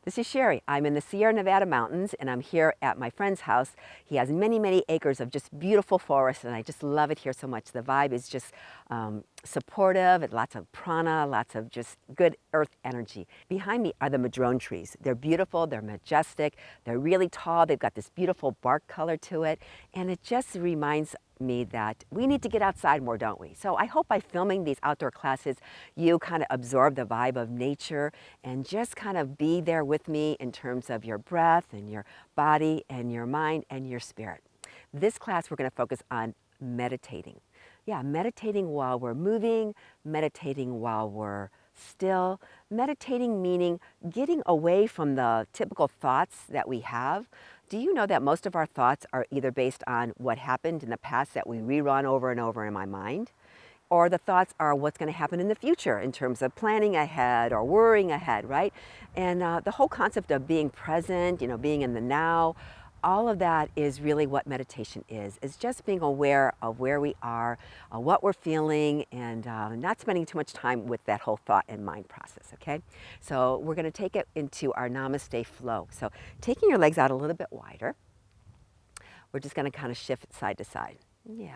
This is Sherry. I'm in the Sierra Nevada mountains and I'm here at my friend's house. He has many, many acres of just beautiful forest and I just love it here so much. The vibe is just supportive, lots of prana, lots of just good earth energy. Behind me are the madrone trees. They're beautiful, they're majestic, they're really tall, they've got this beautiful bark color to it, and it just reminds me that we need to get outside more, don't we? So I hope by filming these outdoor classes, you kind of absorb the vibe of nature and just kind of be there with me in terms of your breath and your body and your mind and your spirit. This class, we're going to focus on meditating. Yeah, meditating while we're moving, meditating while we're still, meditating meaning getting away from the typical thoughts that we have. Do you know that most of our thoughts are either based on what happened in the past that we rerun over and over in my mind, or the thoughts are what's going to happen in the future in terms of planning ahead or worrying ahead, right? And the whole concept of being present, being in the now, all of that is really what meditation is just being aware of where we are, what we're feeling, and not spending too much time with that whole thought and mind process, okay? So we're going to take it into our namaste flow. So taking your legs out a little bit wider, we're just going to kind of shift side to side. Yeah.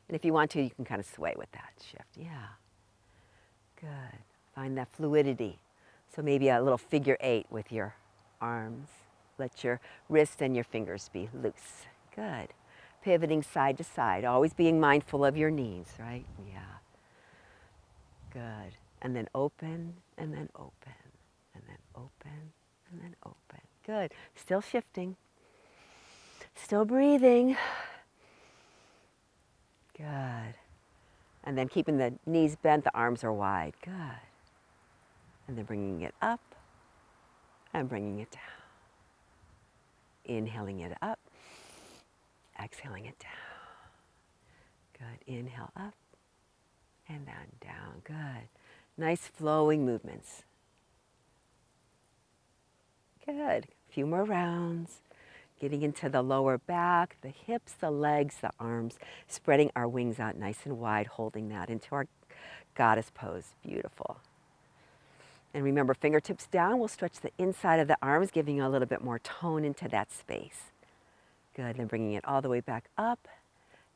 And if you want to, you can kind of sway with that shift. Yeah. Good. Find that fluidity. So maybe a little figure 8 with your arms. Let your wrists and your fingers be loose. Good. Pivoting side to side, always being mindful of your knees, right? Yeah. Good. And then open, and then open, and then open, and then open. Good. Still shifting. Still breathing. Good. And then keeping the knees bent, the arms are wide. Good. And then bringing it up and bringing it down. Inhaling it up, exhaling it down. Good. Inhale up and then down. Good. Nice flowing movements. Good. A few more rounds. Getting into the lower back, the hips, the legs, the arms, spreading our wings out nice and wide, holding that into our goddess pose. Beautiful. And remember, fingertips down, we'll stretch the inside of the arms, giving you a little bit more tone into that space. Good, and bringing it all the way back up,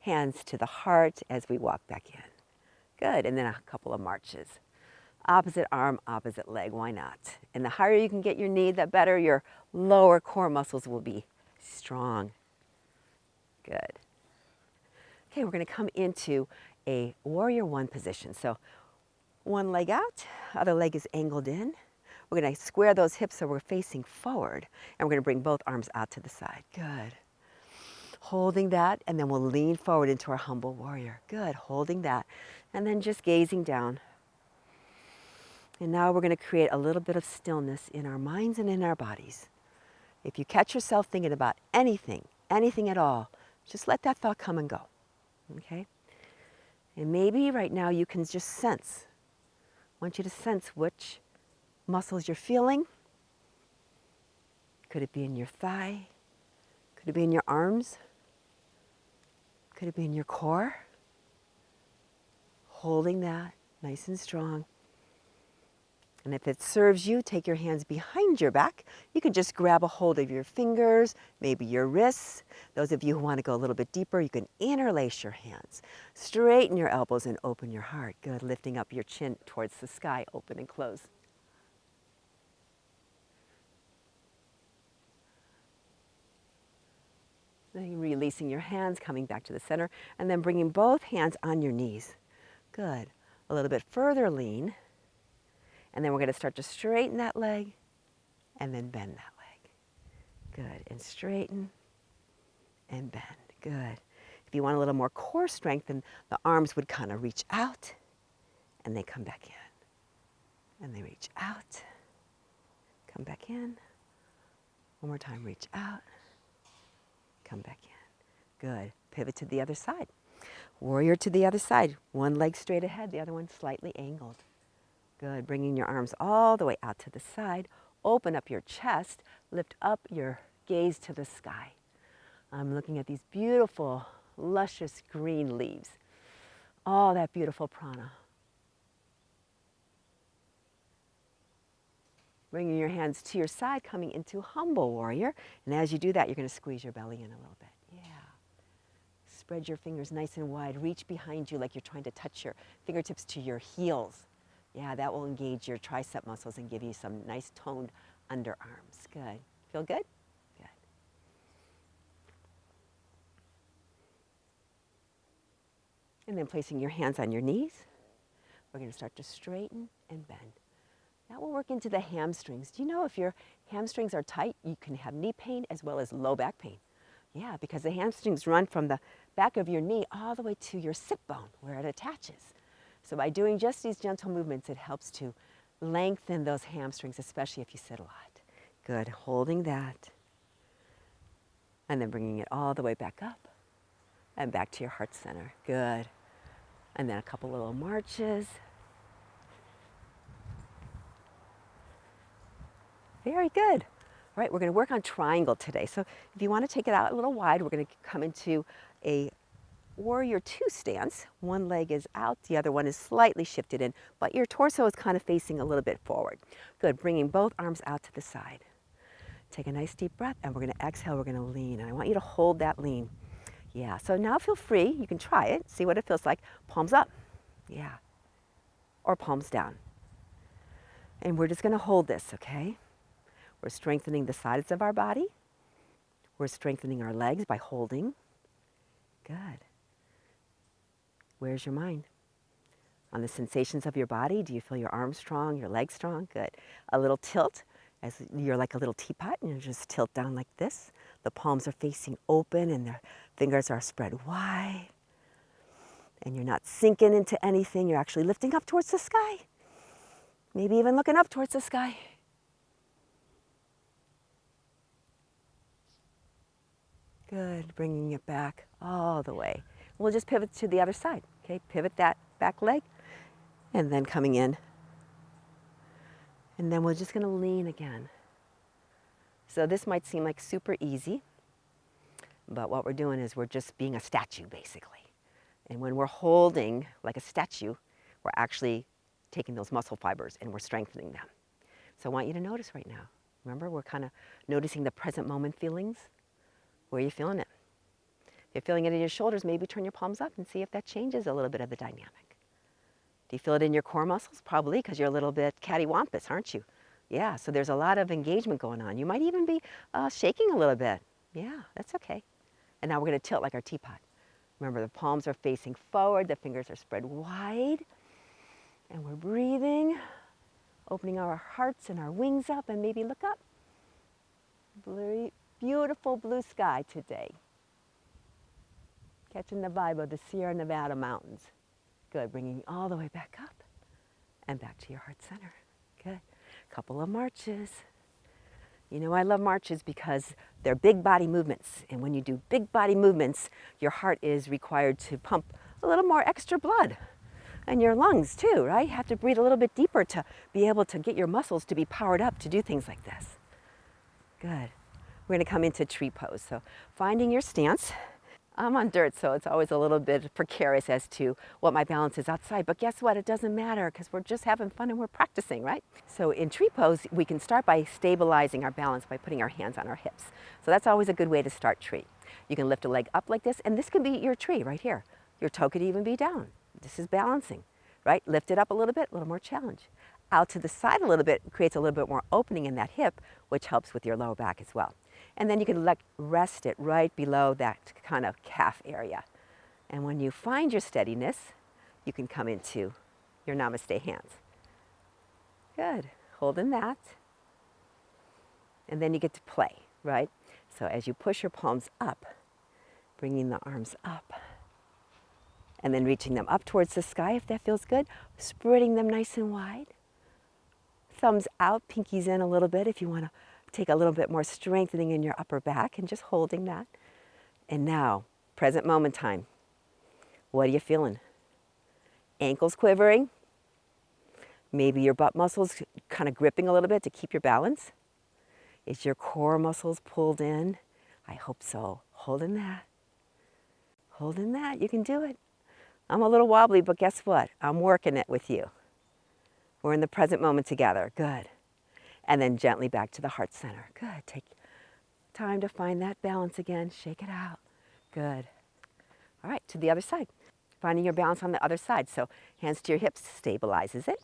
hands to the heart as we walk back in. Good, and then a couple of marches. Opposite arm, opposite leg, why not? And the higher you can get your knee, the better your lower core muscles will be strong. Good. Okay, we're going to come into a warrior 1 position. So one leg out, other leg is angled in. We're going to square those hips so we're facing forward. And we're going to bring both arms out to the side. Good. Holding that, and then we'll lean forward into our humble warrior. Good. Holding that, and then just gazing down. And now we're going to create a little bit of stillness in our minds and in our bodies. If you catch yourself thinking about anything at all, just let that thought come and go, okay? And maybe right now you can just sense. I want you to sense which muscles you're feeling. Could it be in your thigh? Could it be in your arms? Could it be in your core? Holding that nice and strong. And if it serves you, take your hands behind your back. You can just grab a hold of your fingers, maybe your wrists. Those of you who want to go a little bit deeper, you can interlace your hands. Straighten your elbows and open your heart. Good, lifting up your chin towards the sky, open and close. Then releasing your hands, coming back to the center, and then bringing both hands on your knees. Good. A little bit further lean. And then we're going to start to straighten that leg and then bend that leg. Good. And straighten and bend. Good. If you want a little more core strength, then the arms would kind of reach out and they come back in. And they reach out, come back in. One more time, reach out, come back in. Good. Pivot to the other side. Warrior to the other side. One leg straight ahead, the other one slightly angled. Good, bringing your arms all the way out to the side. Open up your chest, lift up your gaze to the sky. I'm looking at these beautiful, luscious green leaves. All that beautiful prana. Bringing your hands to your side, coming into humble warrior. And as you do that, you're going to squeeze your belly in a little bit. Yeah. Spread your fingers nice and wide. Reach behind you like you're trying to touch your fingertips to your heels. Yeah, that will engage your tricep muscles and give you some nice toned underarms. Good. Feel good? Good. And then placing your hands on your knees, we're going to start to straighten and bend. That will work into the hamstrings. Do you know if your hamstrings are tight, you can have knee pain as well as low back pain? Yeah, because the hamstrings run from the back of your knee all the way to your sit bone where it attaches. So by doing just these gentle movements, it helps to lengthen those hamstrings, especially if you sit a lot. Good, holding that. And then bringing it all the way back up and back to your heart center. Good. And then a couple little marches. Very good. All right, we're going to work on triangle today. So if you want to take it out a little wide, we're going to come into a warrior two stance. One leg is out, the other one is slightly shifted in, but your torso is kind of facing a little bit forward. Good, bringing both arms out to the side. Take a nice deep breath, and we're going to exhale, we're going to lean. And I want you to hold that lean. Yeah, so now feel free. You can try it, see what it feels like. Palms up. Yeah. Or palms down. And we're just going to hold this, okay? We're strengthening the sides of our body. We're strengthening our legs by holding. Good. Where's your mind? On the sensations of your body, do you feel your arms strong, your legs strong? Good. A little tilt, as you're like a little teapot, and you just tilt down like this. The palms are facing open and the fingers are spread wide. And you're not sinking into anything, you're actually lifting up towards the sky. Maybe even looking up towards the sky. Good, bringing it back all the way. We'll just pivot to the other side, okay? Pivot that back leg, and then coming in. And then we're just gonna lean again. So this might seem like super easy, but what we're doing is we're just being a statue, basically. And when we're holding like a statue, we're actually taking those muscle fibers and we're strengthening them. So I want you to notice right now. Remember, we're kind of noticing the present moment feelings. Where are you feeling it? If you're feeling it in your shoulders, maybe turn your palms up and see if that changes a little bit of the dynamic. Do you feel it in your core muscles? Probably, because you're a little bit cattywampus, aren't you? Yeah, so there's a lot of engagement going on. You might even be shaking a little bit. Yeah, that's okay. And now we're going to tilt like our teapot. Remember, the palms are facing forward, the fingers are spread wide, and we're breathing, opening our hearts and our wings up, and maybe look up. Beautiful blue sky today. Catching the vibe of the Sierra Nevada mountains. Good, bringing all the way back up and back to your heart center. Good. Couple of marches. You know, I love marches because they're big body movements. And when you do big body movements, your heart is required to pump a little more extra blood. And your lungs too, right? You have to breathe a little bit deeper to be able to get your muscles to be powered up to do things like this. Good. We're going to come into tree pose. So finding your stance. I'm on dirt, so it's always a little bit precarious as to what my balance is outside. But guess what? It doesn't matter because we're just having fun and we're practicing, right? So in tree pose, we can start by stabilizing our balance by putting our hands on our hips. So that's always a good way to start tree. You can lift a leg up like this, and this can be your tree right here. Your toe could even be down. This is balancing, right? Lift it up a little bit, a little more challenge. Out to the side a little bit creates a little bit more opening in that hip, which helps with your lower back as well. And then you can rest it right below that kind of calf area. And when you find your steadiness, you can come into your namaste hands. Good, holding that. And then you get to play, right? So as you push your palms up, bringing the arms up, and then reaching them up towards the sky if that feels good, spreading them nice and wide. Thumbs out, pinkies in a little bit if you want to take a little bit more strengthening in your upper back and just holding that. And now, present moment time. What are you feeling? Ankles quivering? Maybe your butt muscles kind of gripping a little bit to keep your balance? Is your core muscles pulled in? I hope so. Holding that. Holding that. You can do it. I'm a little wobbly, but guess what? I'm working it with you. We're in the present moment together. Good. And then gently back to the heart center. Good. Take time to find that balance again. Shake it out. Good. All right, to the other side. Finding your balance on the other side. So hands to your hips stabilizes it.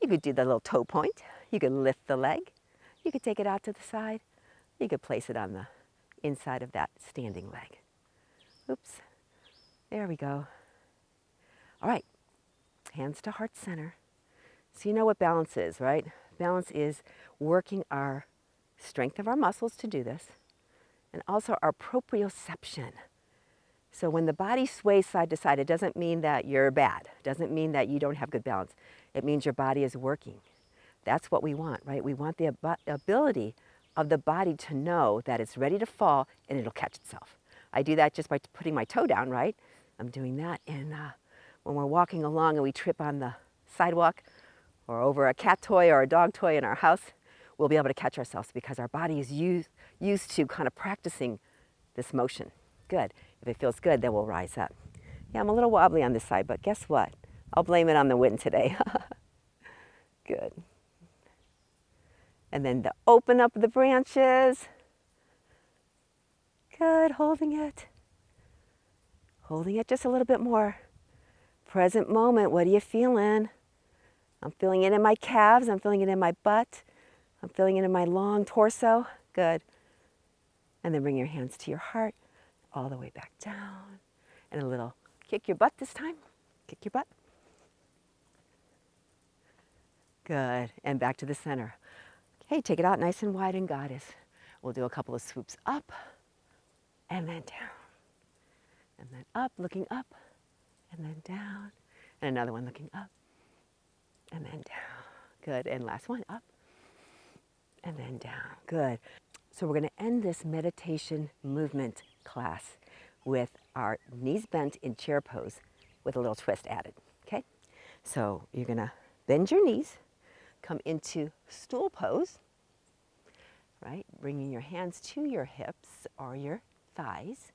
You could do the little toe point. You could lift the leg. You could take it out to the side. You could place it on the inside of that standing leg. Oops. There we go. All right, hands to heart center. So you know what balance is, right? Balance is working our strength of our muscles to do this, and also our proprioception. So when the body sways side to side, it doesn't mean that you're bad. It doesn't mean that you don't have good balance. It means your body is working. That's what we want, right? We want the ability of the body to know that it's ready to fall and it'll catch itself. I do that just by putting my toe down, right? I'm doing that. And when we're walking along and we trip on the sidewalk or over a cat toy or a dog toy in our house, we'll be able to catch ourselves because our body is used to kind of practicing this motion. Good. If it feels good, then we'll rise up. Yeah, I'm a little wobbly on this side, but guess what? I'll blame it on the wind today. Good. And then to open up the branches. Good, holding it. Holding it just a little bit more. Present moment, what are you feeling? I'm feeling it in my calves, I'm feeling it in my butt, I'm feeling it in my long torso. Good. And then bring your hands to your heart, all the way back down. And a little kick your butt this time. Kick your butt. Good. And back to the center. Okay, take it out nice and wide and goddess. We'll do a couple of swoops up and then down. And then up, looking up, and then down. And another one looking up and then down. Good. And last one, up and then down. Good. So we're going to end this meditation movement class with our knees bent in chair pose with a little twist added. Okay? So you're going to bend your knees, come into stool pose, right? Bringing your hands to your hips or your thighs.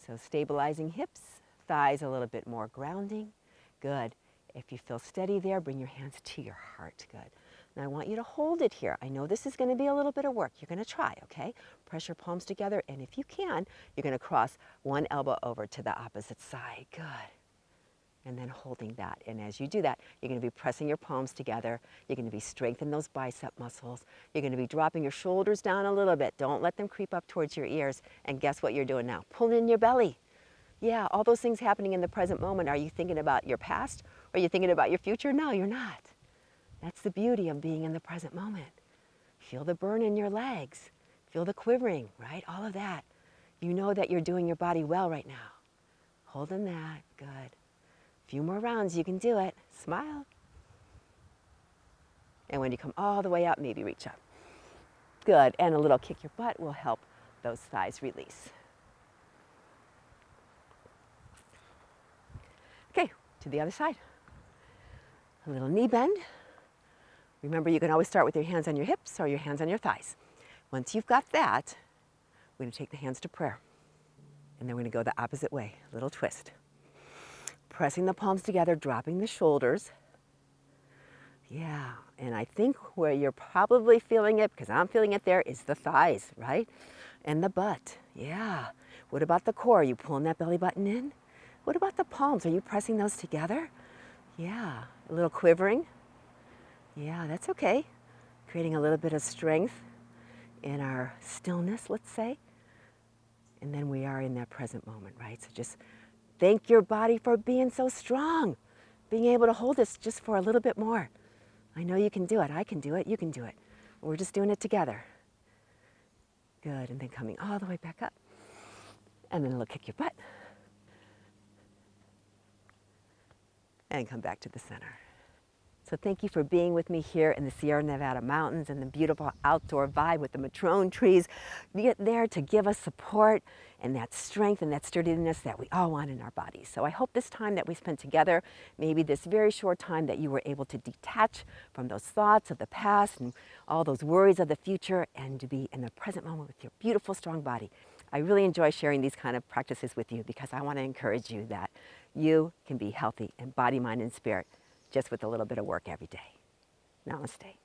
So stabilizing hips, thighs a little bit more grounding. Good. If you feel steady there, bring your hands to your heart. Good. Now I want you to hold it here. I know this is going to be a little bit of work. You're going to try, okay? Press your palms together, and if you can, you're going to cross one elbow over to the opposite side. Good. And then holding that. And as you do that, you're going to be pressing your palms together. You're going to be strengthening those bicep muscles. You're going to be dropping your shoulders down a little bit. Don't let them creep up towards your ears. And guess what you're doing now? Pull in your belly. Yeah, all those things happening in the present moment. Are you thinking about your past? Or are you thinking about your future? No, you're not. That's the beauty of being in the present moment. Feel the burn in your legs. Feel the quivering, right? All of that. You know that you're doing your body well right now. Holding that. Good. A few more rounds, you can do it. Smile. And when you come all the way up, maybe reach up. Good. And a little kick your butt will help those thighs release. Okay, to the other side. A little knee bend. Remember, you can always start with your hands on your hips or your hands on your thighs. Once you've got that, we're going to take the hands to prayer. And then we're going to go the opposite way, a little twist. Pressing the palms together, dropping the shoulders. Yeah, and I think where you're probably feeling it, because I'm feeling it there, is the thighs, right? And the butt, yeah. What about the core? Are you pulling that belly button in? What about the palms? Are you pressing those together? Yeah, a little quivering. Yeah, that's okay. Creating a little bit of strength in our stillness, let's say. And then we are in that present moment, right? So just thank your body for being so strong, being able to hold this just for a little bit more. I know you can do it. I can do it. You can do it. We're just doing it together. Good. And then coming all the way back up. And then a little kick your butt. And come back to the center. So thank you for being with me here in the Sierra Nevada mountains and the beautiful outdoor vibe with the madrone trees. Get there to give us support and that strength and that sturdiness that we all want in our bodies. So I hope this time that we spent together, maybe this very short time, that you were able to detach from those thoughts of the past and all those worries of the future and to be in the present moment with your beautiful, strong body. I really enjoy sharing these kind of practices with you because I want to encourage you that you can be healthy in body, mind, and spirit just with a little bit of work every day. Namaste.